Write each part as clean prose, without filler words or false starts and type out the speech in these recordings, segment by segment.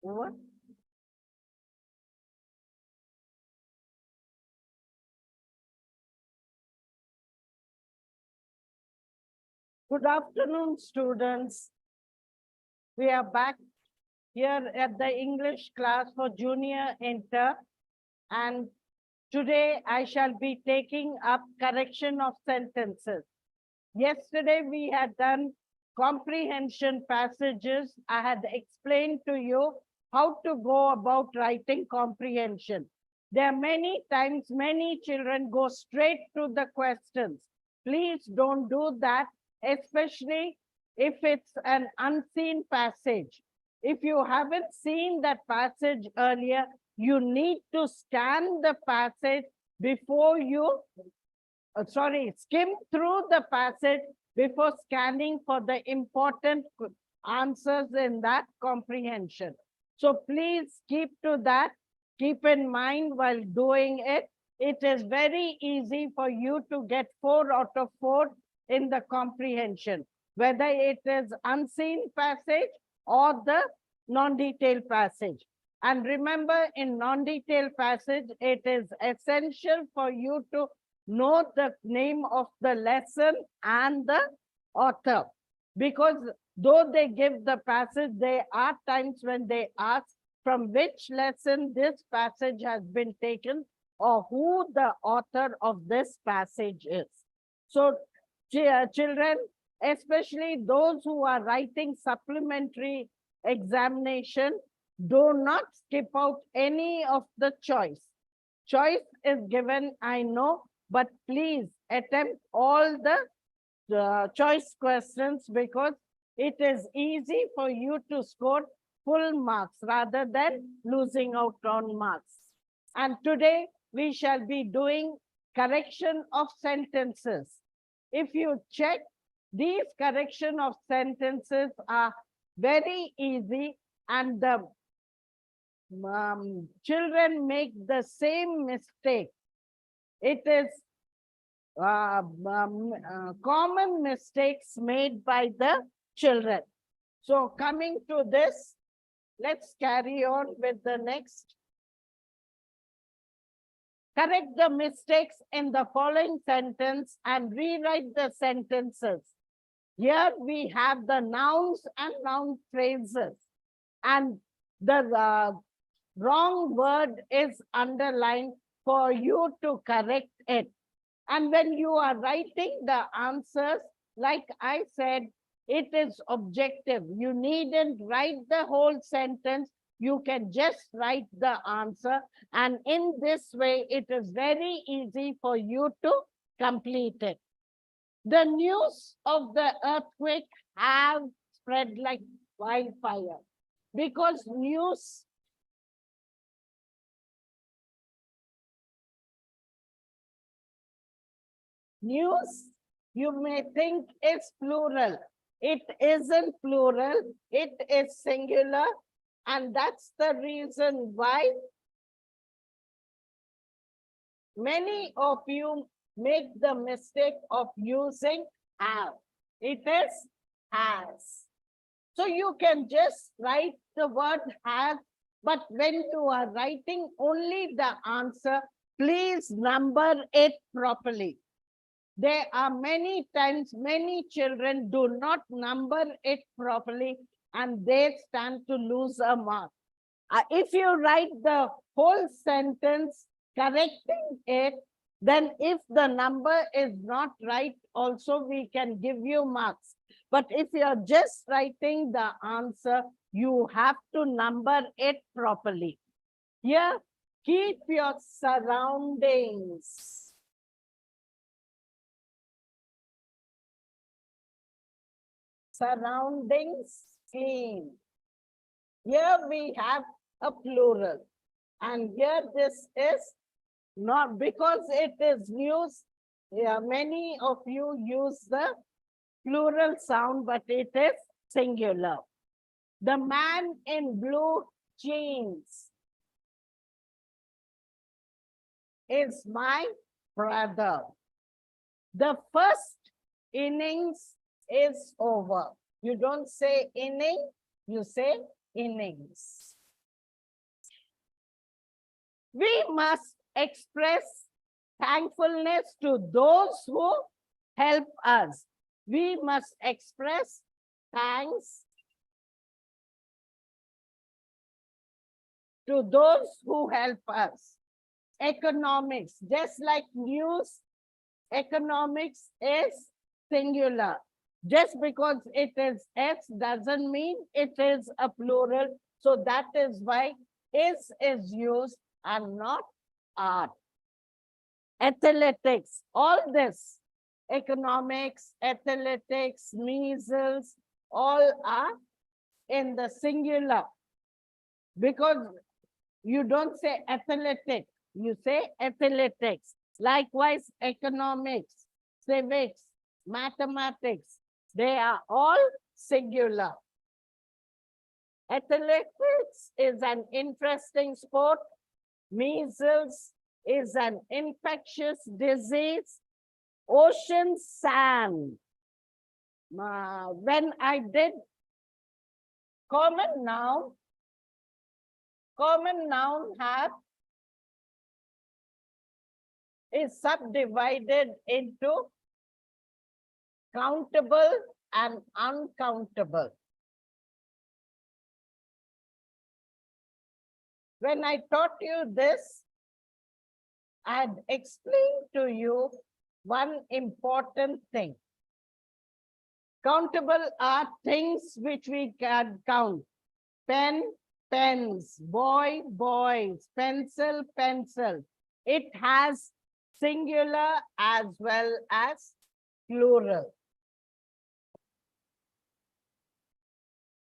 Over. Good afternoon, students. We are back here at the English class for junior inter, and today I shall be taking up correction of sentences. Yesterday we had done comprehension passages. I had explained to you how to go about writing comprehension. There are many times many children go straight to the questions. Please don't do that, especially if it's an unseen passage. If you haven't seen that passage earlier, you need to scan the passage before you skim through the passage before scanning for the important answers in that comprehension. So please keep to that. Keep in mind while doing it. It is very easy for you to get 4 out of 4 in the comprehension, whether it is unseen passage or the non-detailed passage. And remember, in non-detailed passage, it is essential for you to know the name of the lesson and the author, because though they give the passage, there are times when they ask from which lesson this passage has been taken or who the author of this passage is. So children, especially those who are writing supplementary examination, do not skip out any of the choice. Choice is given, I know, but please attempt all the choice questions, because it is easy for you to score full marks rather than losing out on marks. And today we shall be doing correction of sentences. If you check, these correction of sentences are very easy, and the children make the same mistake. It is common mistakes made by the children. So coming to this, let's carry on with the next. Correct the mistakes in the following sentence and rewrite the sentences. Here we have the nouns and noun phrases, and the wrong word is underlined for you to correct it. And when you are writing the answers, like I said, it is objective. You needn't write the whole sentence. You can just write the answer. And in this way, it is very easy for you to complete it. The news of the earthquake have spread like wildfire, because news you may think is plural. It isn't plural, it is singular, and that's the reason why many of you make the mistake of using have. It is has. So you can just write the word has, but when you are writing only the answer, please number it properly. There are many times many children do not number it properly, and they stand to lose a mark. If you write the whole sentence correcting it, then if the number is not right, also we can give you marks. But if you are just writing the answer, you have to number it properly. Here, keep your surroundings. Surroundings clean. Here we have a plural, and here this is not, because it is news. Yeah, many of you use the plural sound, but it is singular. The man in blue jeans is my brother. The first innings is over. You don't say inning, you say innings. We must express thankfulness to those who help us. We must express thanks to those who help us. Economics, just like news, economics is singular. Just because it is S doesn't mean it is a plural. So that is why is used and not art. Athletics, all this, economics, athletics, measles, all are in the singular. Because you don't say athletic, you say athletics. Likewise, economics, civics, mathematics, they are all singular. Athletics is an interesting sport. Measles is an infectious disease. Ocean sand. When I did common noun is subdivided into countable and uncountable. When I taught you this, I had explained to you one important thing. Countable are things which we can count. Pen, pens, boy, boys, pencil, pencil. It has singular as well as plural.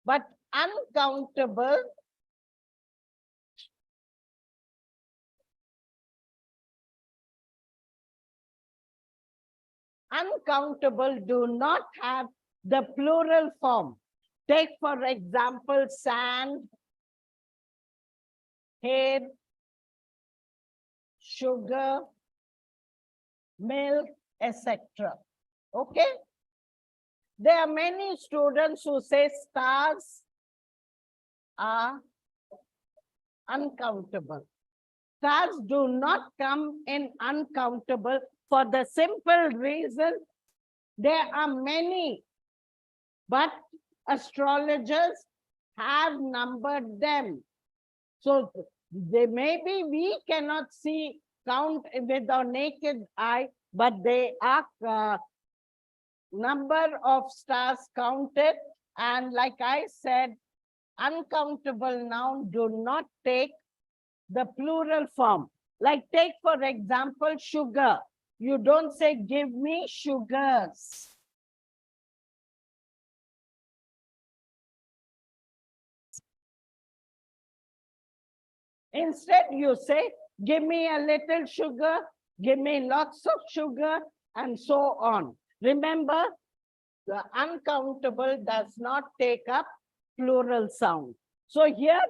But uncountable do not have the plural form. Take, for example, sand, hair, sugar, milk, etc. Okay? There are many students who say stars are uncountable. Stars do not come in uncountable for the simple reason there are many, but astrologers have numbered them. So they maybe we cannot count with our naked eye, but they are number of stars counted. And like I said, uncountable noun do not take the plural form. Like take, for example, sugar. You don't say, give me sugars. Instead, you say, give me a little sugar, give me lots of sugar, and so on. Remember, the uncountable does not take up plural sound. So here,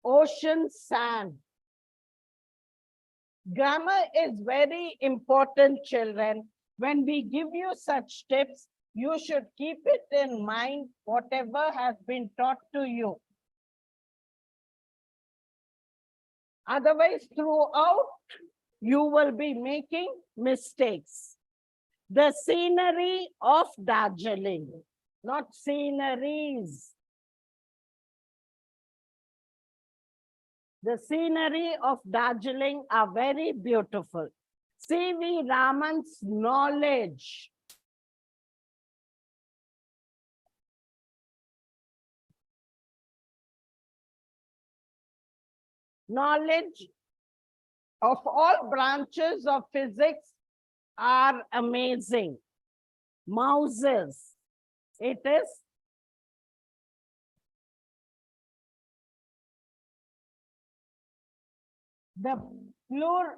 ocean, sand. Grammar is very important, children. When we give you such tips, you should keep it in mind, whatever has been taught to you. Otherwise, throughout, you will be making mistakes. The scenery of Darjeeling, not sceneries. The scenery of Darjeeling are very beautiful. C.V. Raman's knowledge. Knowledge of all branches of physics are amazing. Mouses. It is the plural.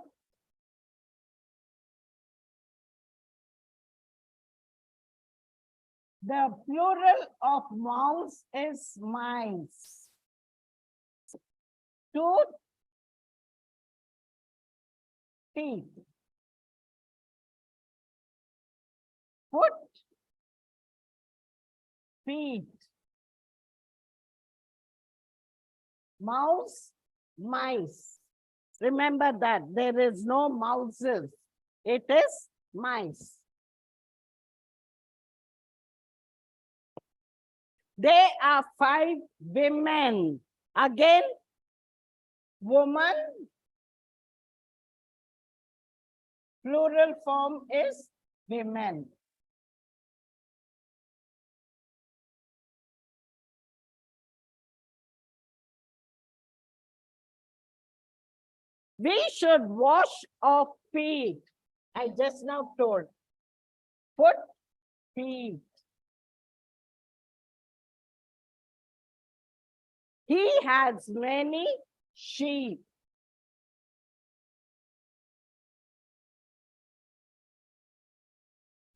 The plural of mouse is mice. Tooth, teeth. Foot, feet. Mouse, mice. Remember that there is no mouses. It is mice. There are 5 women. Again, woman, plural form is women. We should wash our feet. I just now told. Put feet. He has many sheep.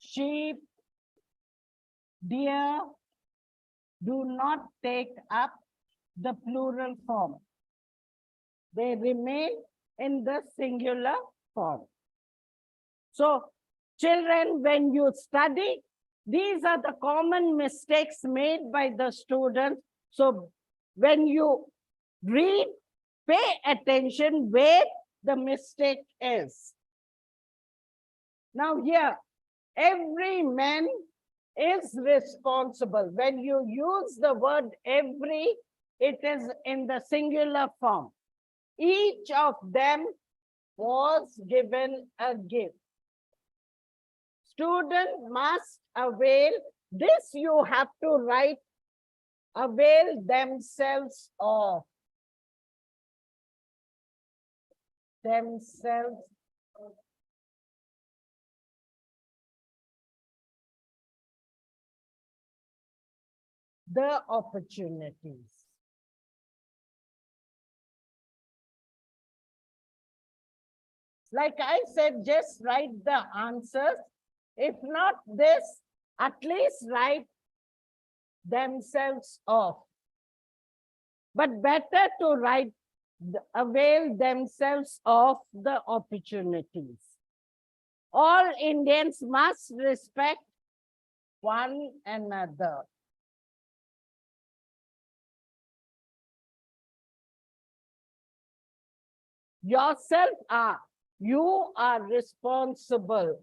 Sheep, deer, do not take up the plural form. They remain in the singular form. So, children, when you study, these are the common mistakes made by the students. So, when you read, pay attention where the mistake is. Now here, every man is responsible. When you use the word every, it is in the singular form. Each of them was given a gift. Student must avail, this you have to write, avail themselves of. Themselves of. The opportunities. Like I said, just write the answers. If not this, at least write themselves of. But better to write avail themselves of the opportunities. All Indians must respect one another. Yourself are. You are responsible.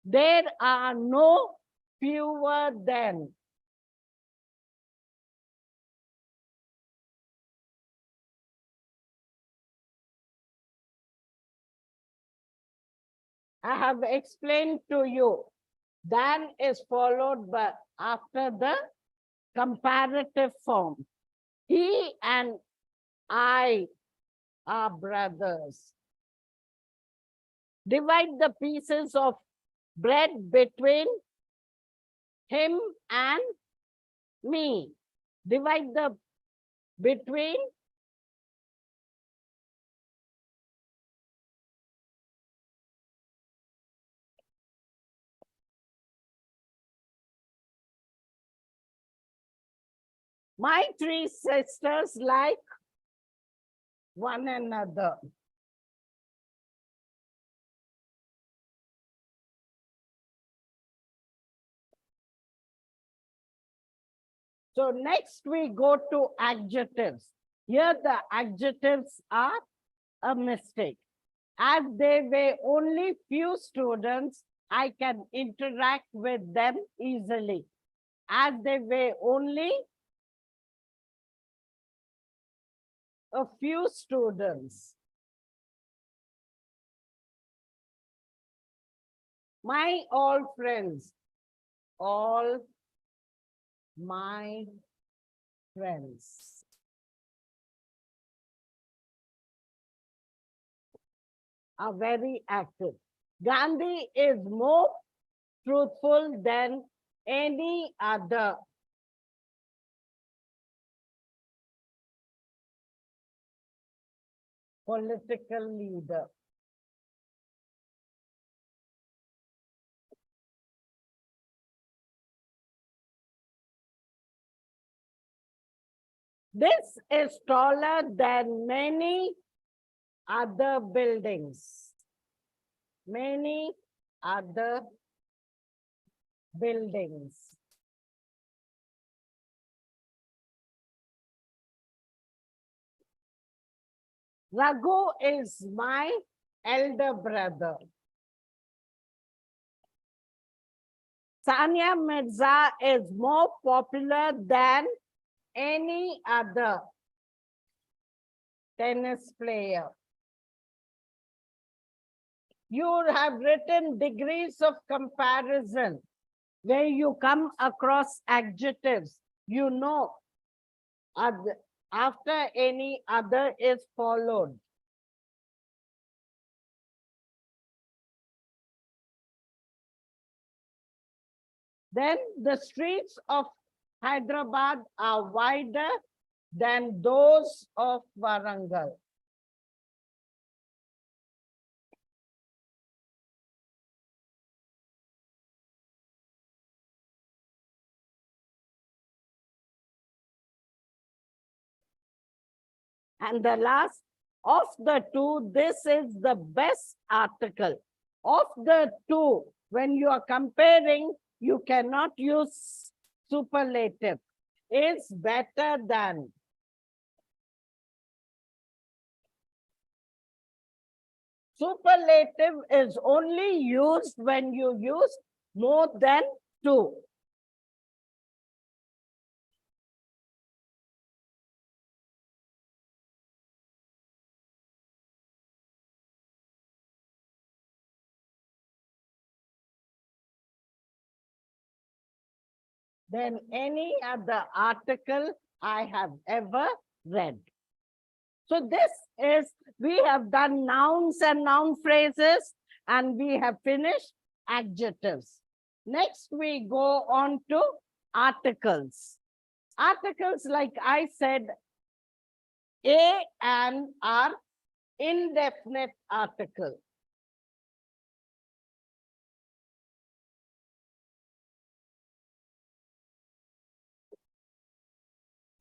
There are no fewer than. I have explained to you. Than is followed by after the comparative form. He and I are brothers. Divide the pieces of bread between him and me. Divide the between my 3 sisters like one another. So next we go to adjectives. Here the adjectives are a mistake. As there were only few students, I can interact with them easily. As there were only a few students. My all friends, all my friends. Are very active. Gandhi is more truthful than any other. Political leader. This is taller than many other buildings. Many other buildings. Raghu is my elder brother. Sania Mirza is more popular than any other tennis player. You have written degrees of comparison where you come across adjectives. You know, after any other is followed. Then the streets of Hyderabad are wider than those of Warangal. And the last of the two, this is the best article. Of the two, when you are comparing, you cannot use superlative. Is better than. Superlative is only used when you use more than two. Than any other article I have ever read. So this is, we have done nouns and noun phrases, and we have finished adjectives. Next, we go on to articles. Articles, like I said, A and are indefinite article.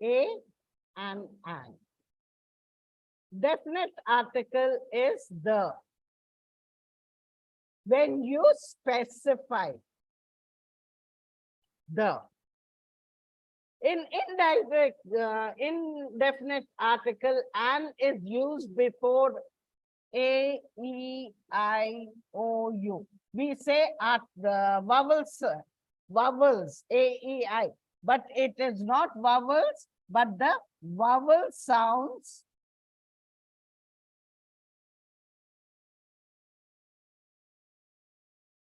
A and an. Definite article is the. When you specify the. In indefinite article, an is used before A, E, I, O, U. We say at the vowels, A, E, I, but it is not vowels, but the vowel sounds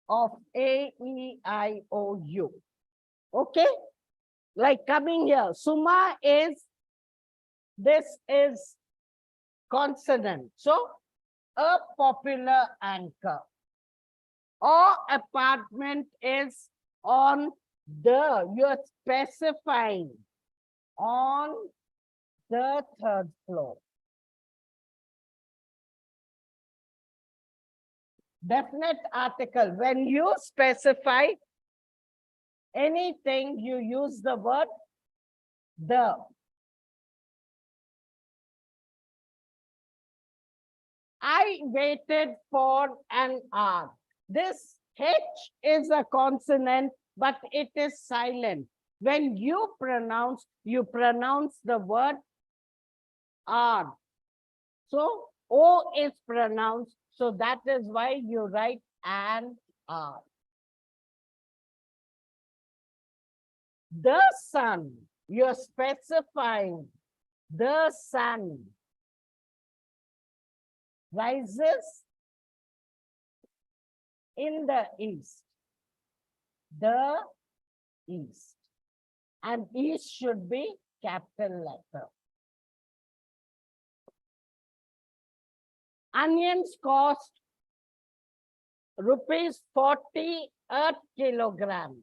of A, E, I, O, U. Okay? Like coming here, Suma is, this is consonant. So, a popular anchor. Or apartment is on the, you're specifying on the third floor. Definite article. When you specify anything, you use the word the. I waited for an hour. This H is a consonant, but it is silent. When you pronounce the word R. So O is pronounced. So that is why you write an R. The sun, you're specifying the sun rises in the east. The east. And east should be capital letter. Onions cost rupees 40 a kilogram.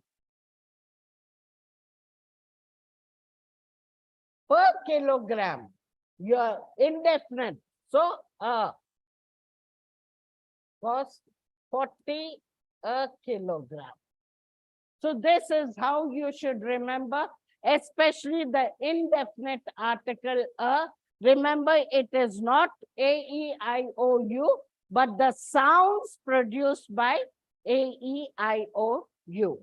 Per kilogram, you're indefinite. So, cost 40 a kilogram. So this is how you should remember, especially the indefinite article a. Remember, it is not A, E, I, O, U, but the sounds produced by A, E, I, O, U.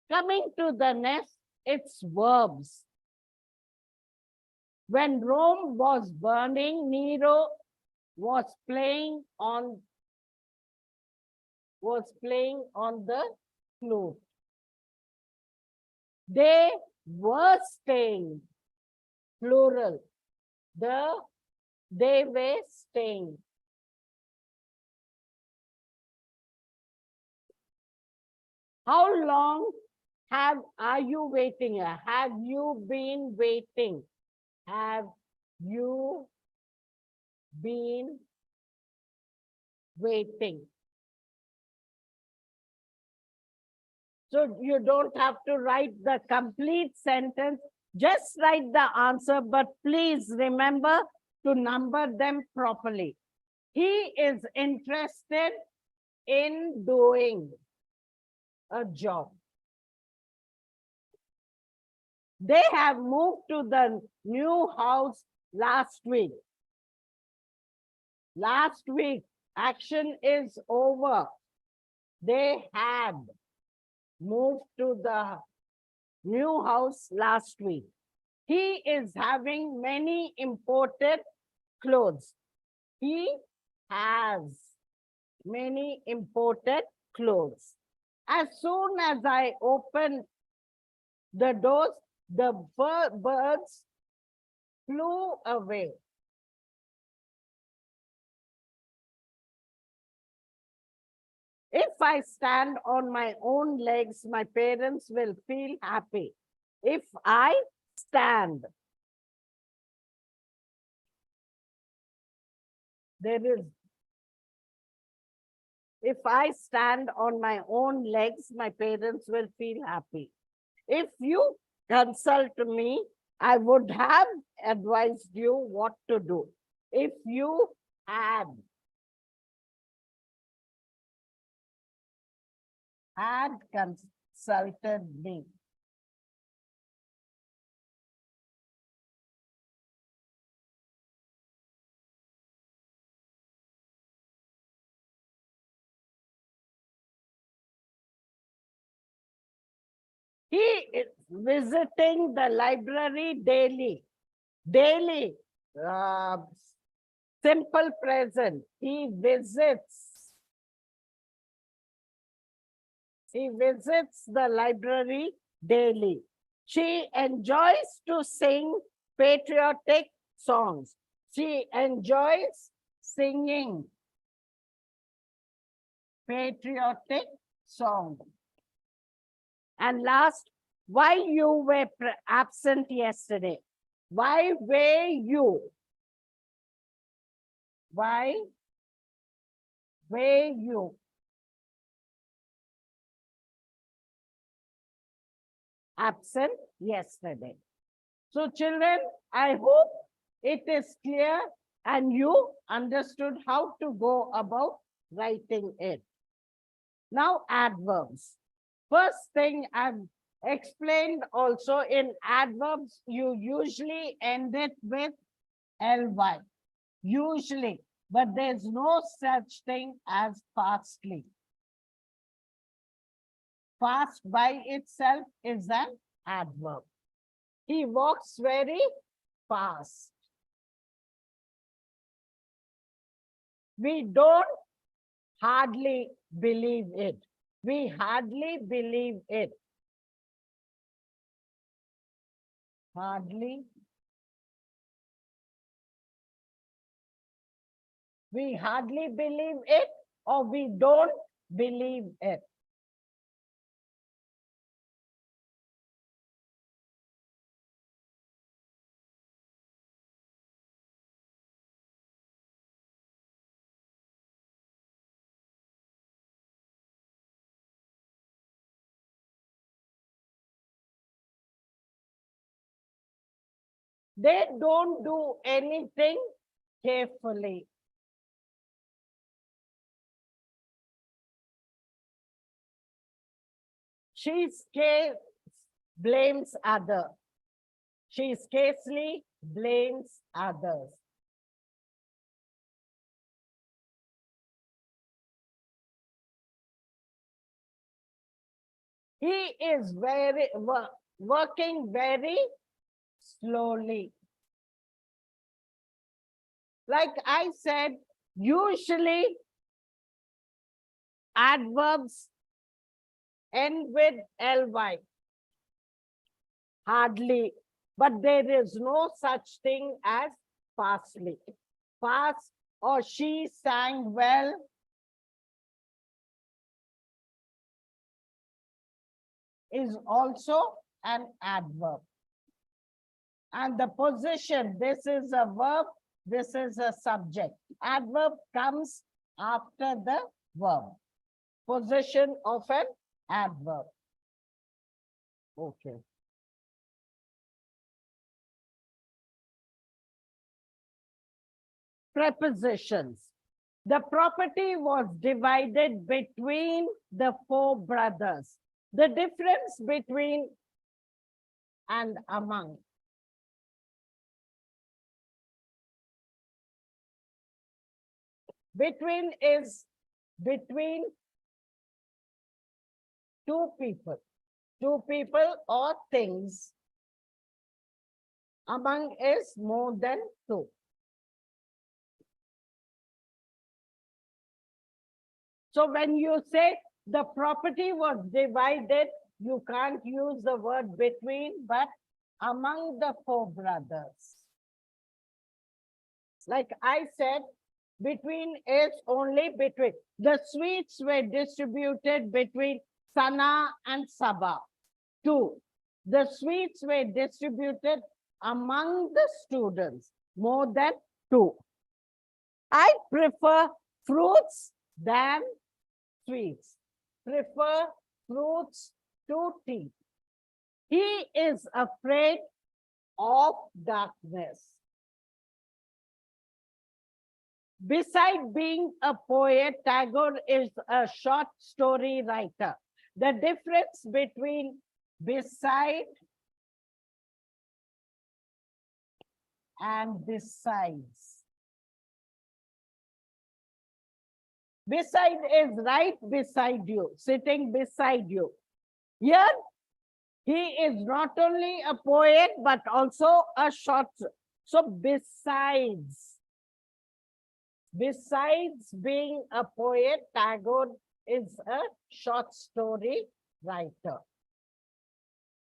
Coming to the next, it's verbs. When Rome was burning, Nero was playing on the flute. They were staying, plural. They were staying. How long are you waiting? Have you been waiting? Have you been waiting? So you don't have to write the complete sentence, just write the answer, but please remember to number them properly. He is interested in doing a job. They have moved to the new house last week. Last week, action is over. They had moved to the new house last week. He is having many imported clothes. He has many imported clothes. As soon as I opened the doors, the birds flew away. If I stand on my own legs, my parents will feel happy. If I stand, if I stand on my own legs, my parents will feel happy. If you consult me, I would have advised you what to do. If you had consulted me. He is visiting the library daily. Daily. Simple present. He visits. He visits the library daily. She enjoys to sing patriotic songs. She enjoys singing patriotic songs. And last, why you were absent yesterday? Why were you? Why were you absent yesterday? So children, I hope it is clear and you understood how to go about writing it. Now adverbs. First thing I've explained also, in adverbs, you usually end it with ly. Usually, but there's no such thing as fastly. Fast by itself is an adverb. He walks very fast. We don't hardly believe it. We hardly believe it. Hardly. We hardly believe it, or we don't believe it. They don't do anything carefully. She blames others. She scarcely blames others. He is working very slowly. Like I said, usually adverbs end with ly. Hardly. But there is no such thing as fastly. Fast or she sang well. Is also an adverb. And the position, this is a verb, this is a subject. Adverb comes after the verb. Position of an adverb. Okay. Prepositions. The property was divided between the 4 brothers. The difference between and among. Between is between 2 people. 2 people or things. Among is more than 2. So when you say the property was divided, you can't use the word between, but among the 4 brothers. Like I said, between is only between. The sweets were distributed between Sana and Saba. 2. The sweets were distributed among the students, more than 2. I prefer fruits than sweets. Prefer fruits to tea. He is afraid of darkness. Beside being a poet, Tagore is a short story writer. The difference between beside and besides. Beside is right beside you, sitting beside you. Here, he is not only a poet, but also a short. So besides being a poet, Tagore is a short story writer.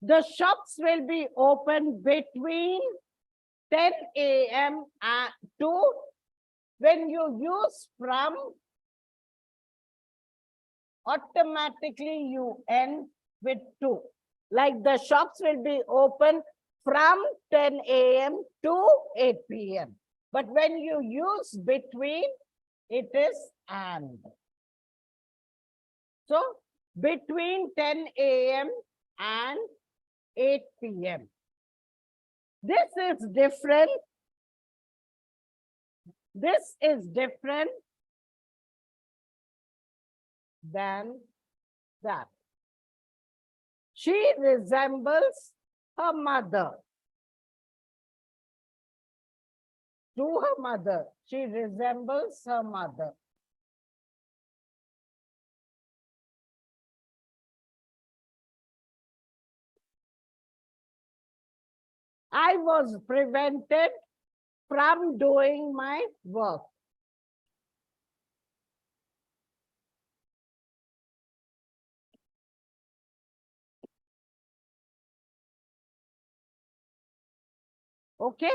The shops will be open between 10 a.m. to, when you use from, automatically you end with 2. Like the shops will be open from 10 a.m. to 8 p.m. But when you use between, it is and. So between 10 a.m. and 8 p.m. This is different. This is different than that. She resembles her mother. To her mother. She resembles her mother. I was prevented from doing my work. Okay?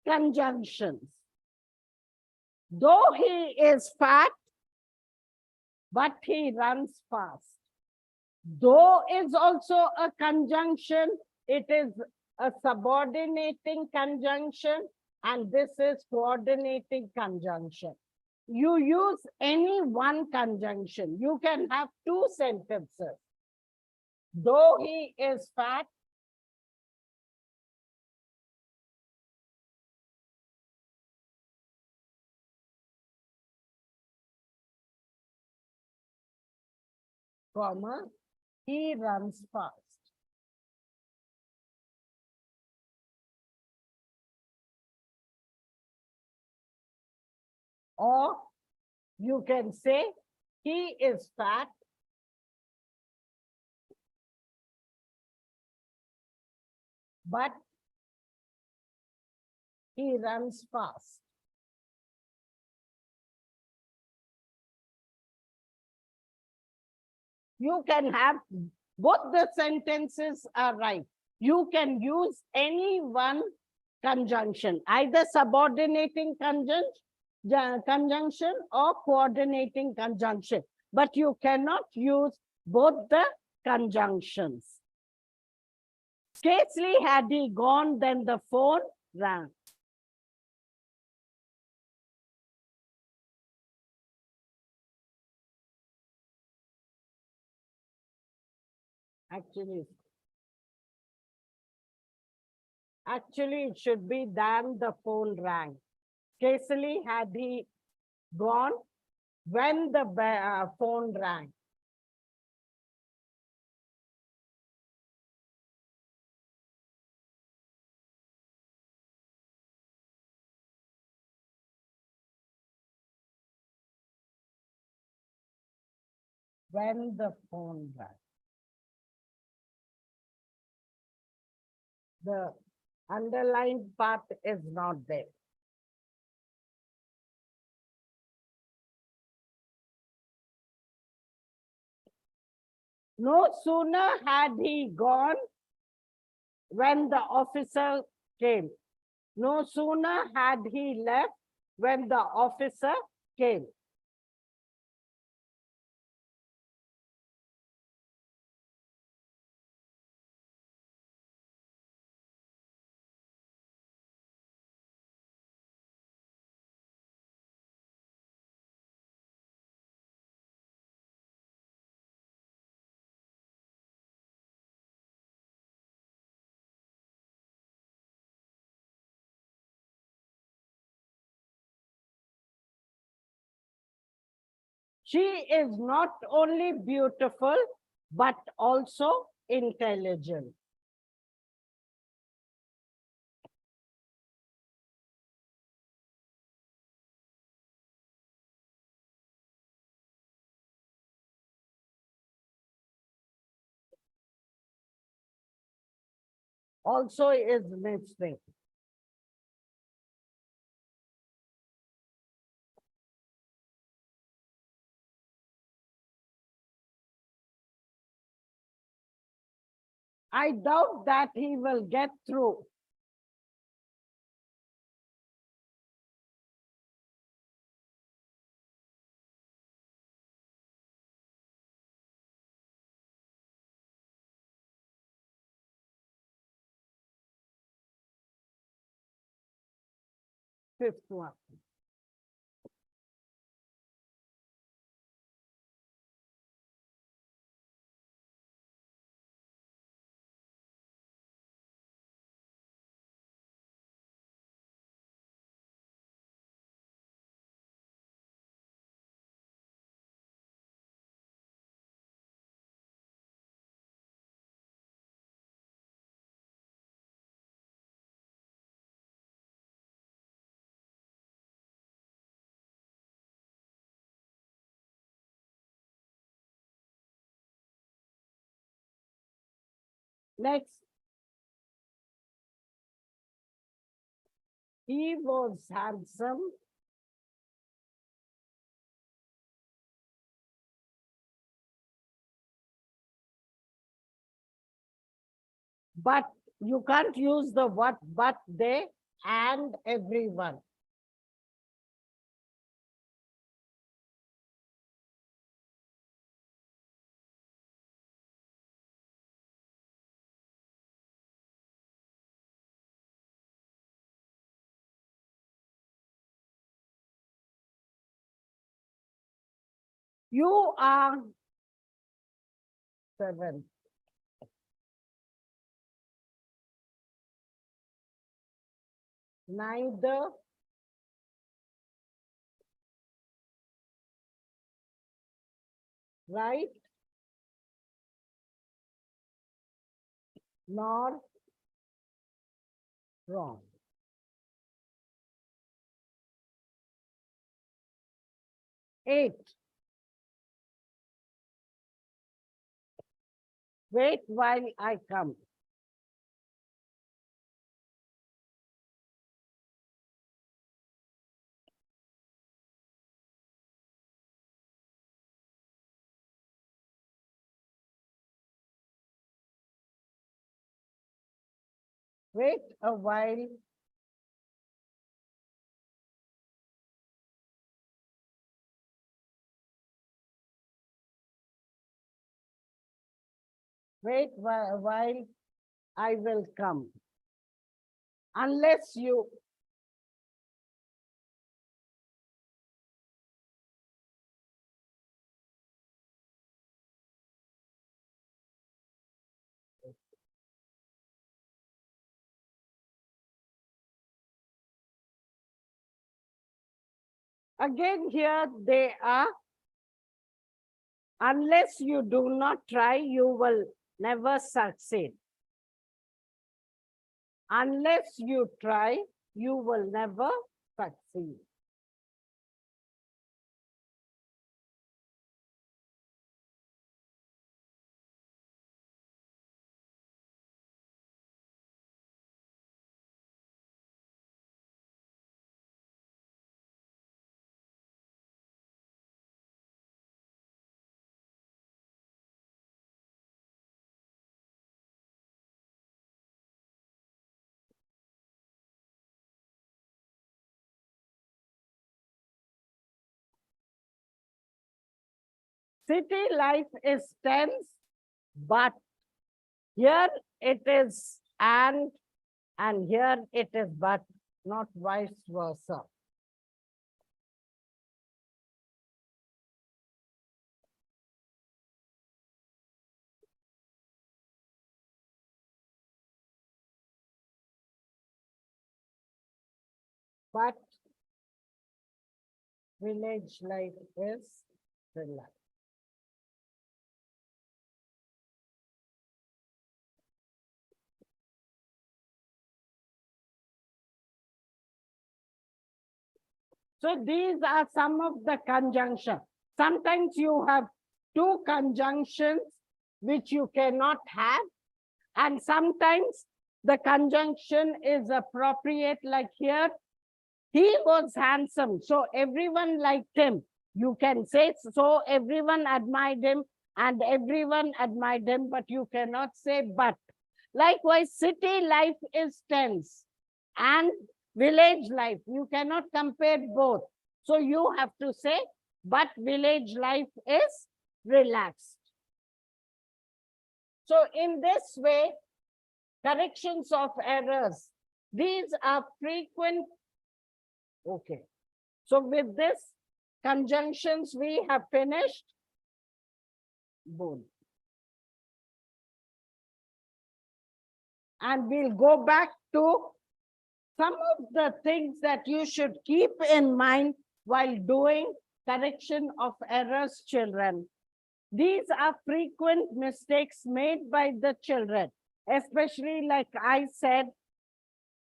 Conjunctions. Though he is fat, but he runs fast. Though is also a conjunction. It is a subordinating conjunction, and this is coordinating conjunction. You use any one conjunction. You can have 2 sentences. Though he is fat, comma, he runs fast. Or you can say, he is fat, but he runs fast. You can have both the sentences are right. You can use any one conjunction, either subordinating conjunction or coordinating conjunction, but you cannot use both the conjunctions. Scarcely had he gone, then the phone rang. Actually, it should be then the phone rang. Scarcely had he gone when the phone rang. When the phone rang. The underlined part is not there. No sooner had he gone when the officer came. No sooner had he left when the officer came. She is not only beautiful, but also intelligent. Also is missing. I doubt that he will get through. Fifth one. Next, he was handsome. But you can't use the what, but they and everyone. You are 7. Neither right nor wrong. 8. Wait while I come. Wait a while. Wait a while. I will come. Unless you again here they are. Unless you do not try, you will never succeed. Unless you try, you will never succeed. City life is tense, but here it is and here it is but, not vice versa. But village life is relaxed. So these are some of the conjunctions. Sometimes you have two conjunctions which you cannot have, and sometimes the conjunction is appropriate, like here, he was handsome, so everyone liked him. You can say, so everyone admired him and everyone admired him, but you cannot say but. Likewise, city life is tense and village life. You cannot compare both. So you have to say, but village life is relaxed. So in this way, corrections of errors, these are frequent. Okay. So with this, conjunctions we have finished. Boom. And we'll go back to some of the things that you should keep in mind while doing correction of errors, children. These are frequent mistakes made by the children, especially like I said,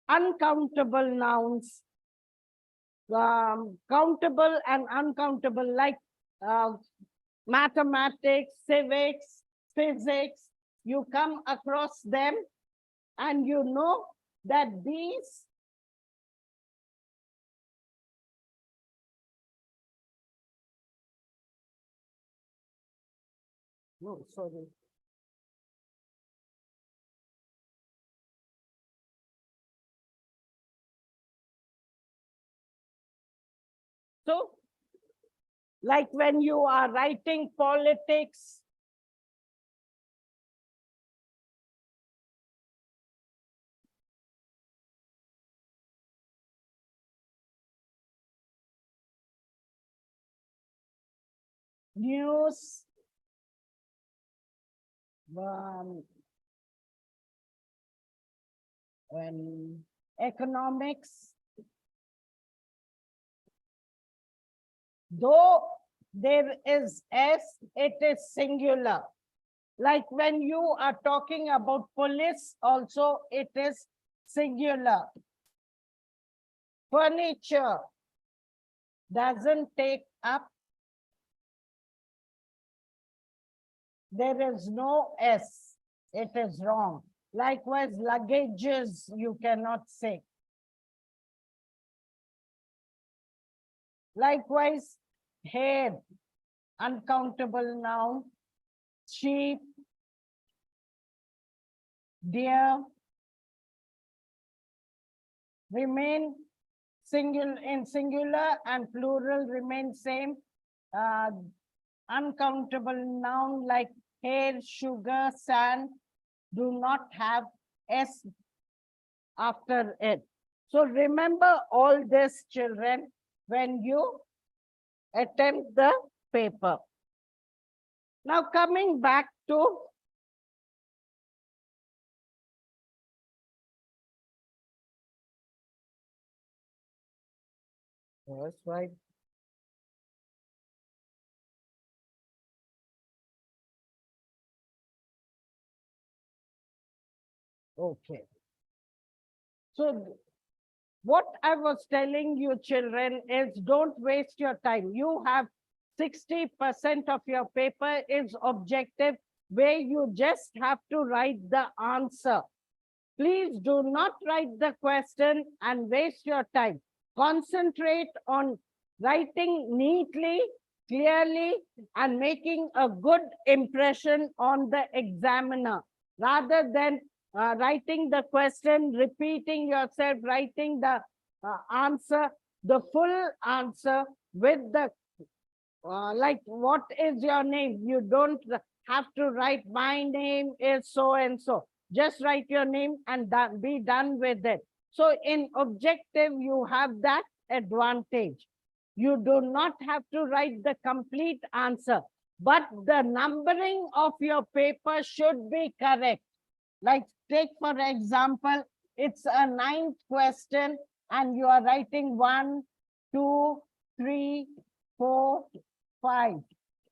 uncountable nouns, countable and uncountable, like mathematics, civics, physics. You come across them and you know that these no, sorry. So, like when you are writing politics, news, when economics, though there is S, it is singular. Like when you are talking about police, also it is singular. Furniture doesn't take up. There is no S. It is wrong. Likewise, luggages, you cannot say. Likewise, hair, uncountable noun, sheep, deer, remain singular and plural remain same. Uncountable noun like hair, sugar, sand do not have S after it. So remember all this, children, when you attempt the paper. Now coming back to that's right. Okay. So what I was telling you, children, is don't waste your time. You have 60% of your paper is objective, where you just have to write the answer. Please do not write the question and waste your time. Concentrate on writing neatly, clearly, and making a good impression on the examiner, rather than writing the question, repeating yourself, writing the answer, the full answer with the, like, what is your name? You don't have to write, my name is so and so. Just write your name and be done with it. So in objective, you have that advantage. You do not have to write the complete answer, but the numbering of your paper should be correct. Like, take for example, it's a 9th question and you are writing 1, 2, 3, 4, 5.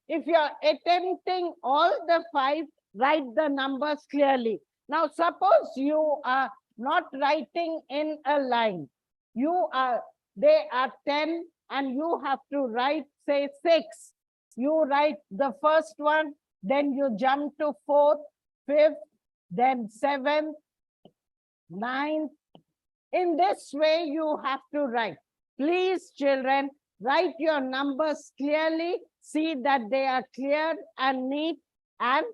If you are attempting all the 5, write the numbers clearly. Now, suppose you are not writing in a line. They are 10 and you have to write, say, 6. You write the first one, then you jump to 4th, 5th, then 7th, 9th. In this way, you have to write. Please, children, write your numbers clearly. See that they are clear and neat, and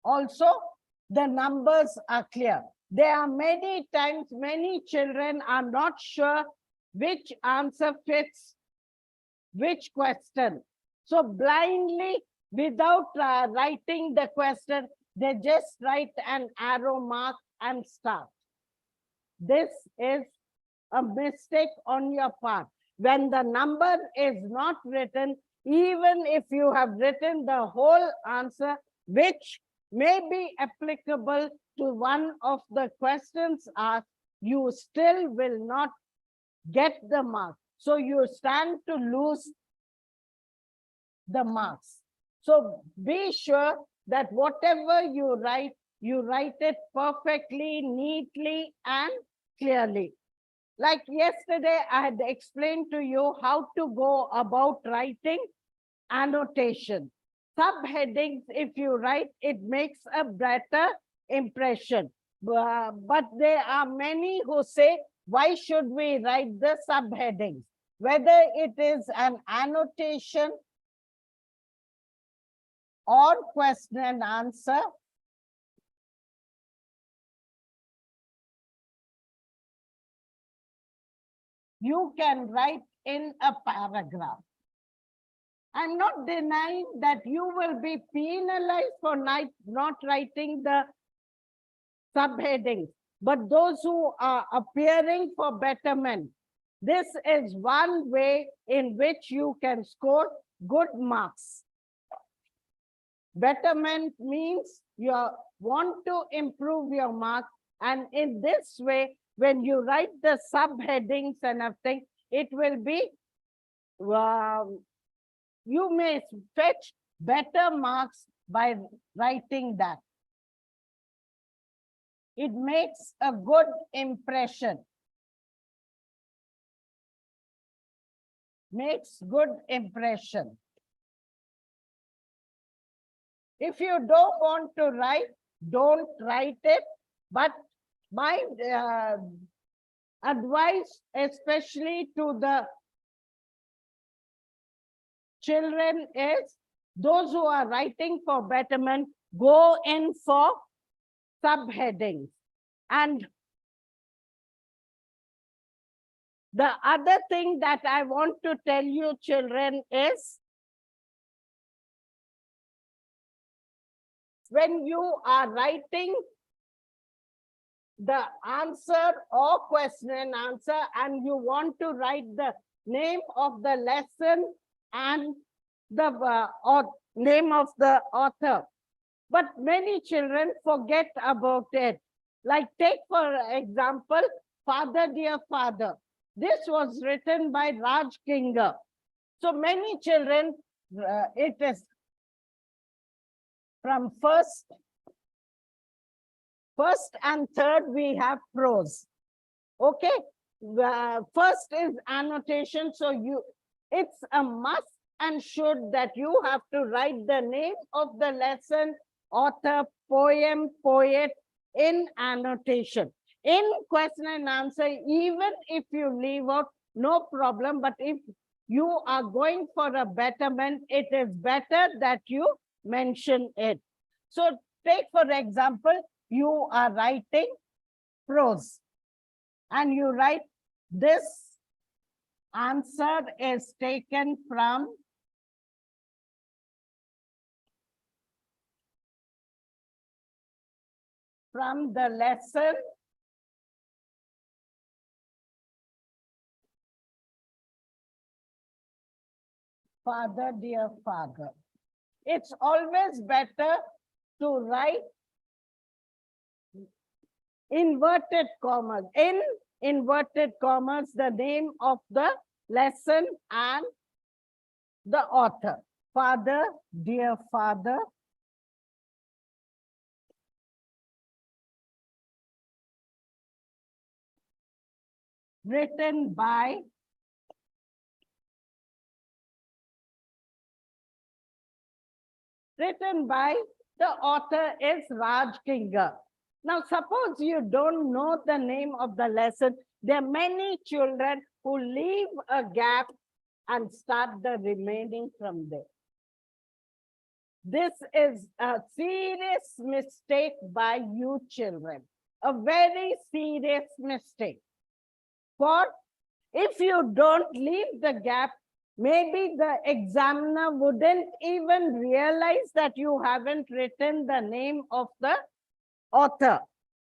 also the numbers are clear. There are many times, many children are not sure which answer fits which question. So blindly, without writing the question, they just write an arrow mark and start. This is a mistake on your part. When the number is not written, even if you have written the whole answer, which may be applicable to one of the questions asked, you still will not get the mark. So you stand to lose the marks. So be sure that whatever you write it perfectly, neatly, and clearly. Like yesterday, I had explained to you how to go about writing annotation. Subheadings, if you write, it makes a better impression. But there are many who say, why should we write the subheadings? Whether it is an annotation or question and answer, you can write in a paragraph. I'm not denying that you will be penalized for not writing the subheadings, but those who are appearing for betterment, this is one way in which you can score good marks. Betterment means you want to improve your marks, and in this way, when you write the subheadings and everything, it will be, you may fetch better marks by writing that. It makes a good impression. Makes good impression. If you don't want to write, don't write it. But my advice, especially to the children, is those who are writing for betterment, go in for subheadings. And The other thing that I want to tell you, children, is when you are writing the answer or question and answer, and you want to write the name of the lesson and the name of the author. But many children forget about it. Like take for example, Father Dear Father. This was written by Raj Kinga. So many children, it is from first and third we have prose. Okay, first is annotation. So it's a must and should that you have to write the name of the lesson, author, poem, poet in annotation. In question and answer, even if you leave out, no problem. But if you are going for a betterment, it is better that you mention it. So take for example, you are writing prose and you write this answer is taken from the lesson Father Dear Father. It's always better to write inverted commas. In inverted commas, the name of the lesson and the author. Father Dear Father. Written by the author is Raj Kinga. Now, suppose you don't know the name of the lesson. There are many children who leave a gap and start the remaining from there. This is a serious mistake by you children, a very serious mistake. For if you don't leave the gap, maybe the examiner wouldn't even realize that you haven't written the name of the author.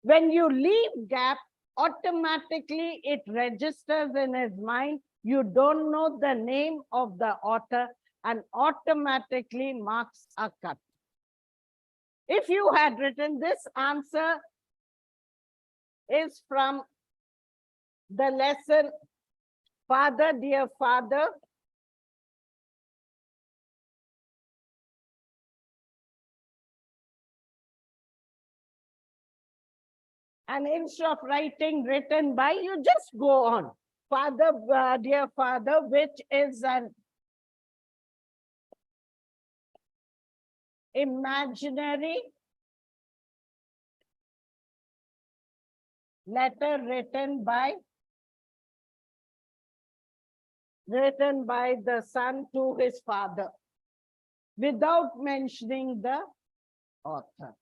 When you leave gap, automatically it registers in his mind. You don't know the name of the author and automatically marks are cut. If you had written this answer is from the lesson Father Dear Father, and instead of writing written by, you just go on. Father Dear Father, which is an imaginary letter written by the son to his father, without mentioning the author.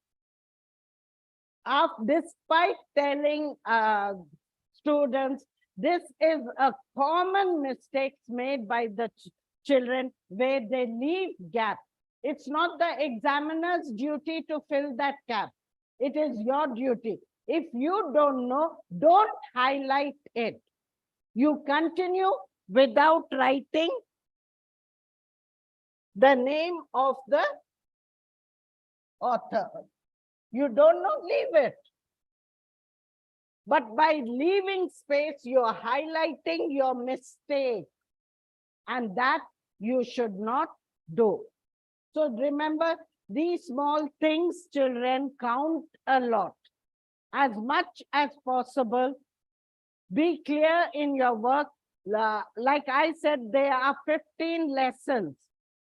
Despite telling students, this is a common mistake made by the children where they leave gap. It's not the examiner's duty to fill that gap. It is your duty. If you don't know, don't highlight it. You continue without writing the name of the author. You don't know, leave it. But by leaving space, you are highlighting your mistake. And that you should not do. So remember, these small things, children, count a lot. As much as possible, be clear in your work. Like I said, there are 15 lessons,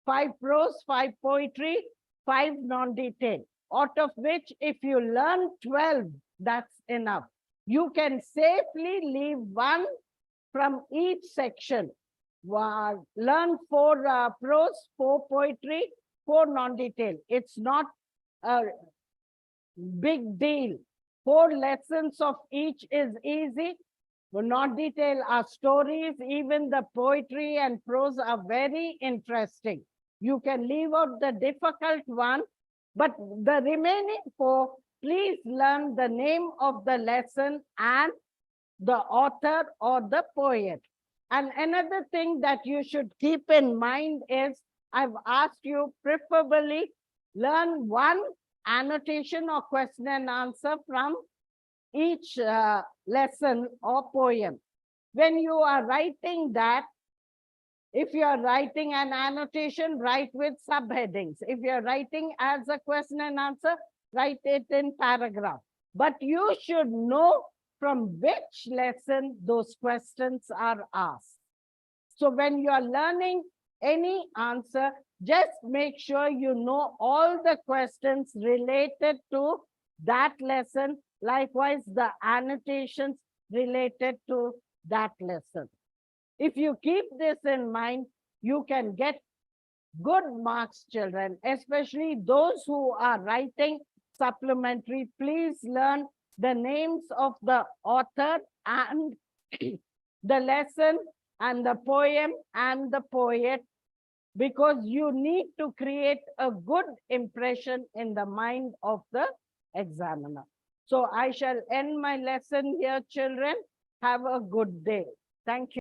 5 prose, 5 poetry, 5 non-detailed, out of which if you learn 12, that's enough. You can safely leave 1 from each section. Learn 4 prose, 4 poetry, 4 non-detailed. It's not a big deal. 4 lessons of each is easy. will not detail. Our stories, even the poetry and prose are very interesting. You can leave out the difficult one, but the remaining four, please learn the name of the lesson and the author or the poet. And another thing that you should keep in mind is, I've asked you preferably learn one annotation or question and answer from each lesson or poem. When you are writing that, if you are writing an annotation, write with subheadings. If you are writing as a question and answer, write it in paragraph. But you should know from which lesson those questions are asked. So when you are learning any answer, just make sure you know all the questions related to that lesson. Likewise, the annotations related to that lesson. If you keep this in mind, you can get good marks, children, especially those who are writing supplementary. Please learn the names of the author and the lesson and the poem and the poet, because you need to create a good impression in the mind of the examiner. So I shall end my lesson here, children. Have a good day. Thank you.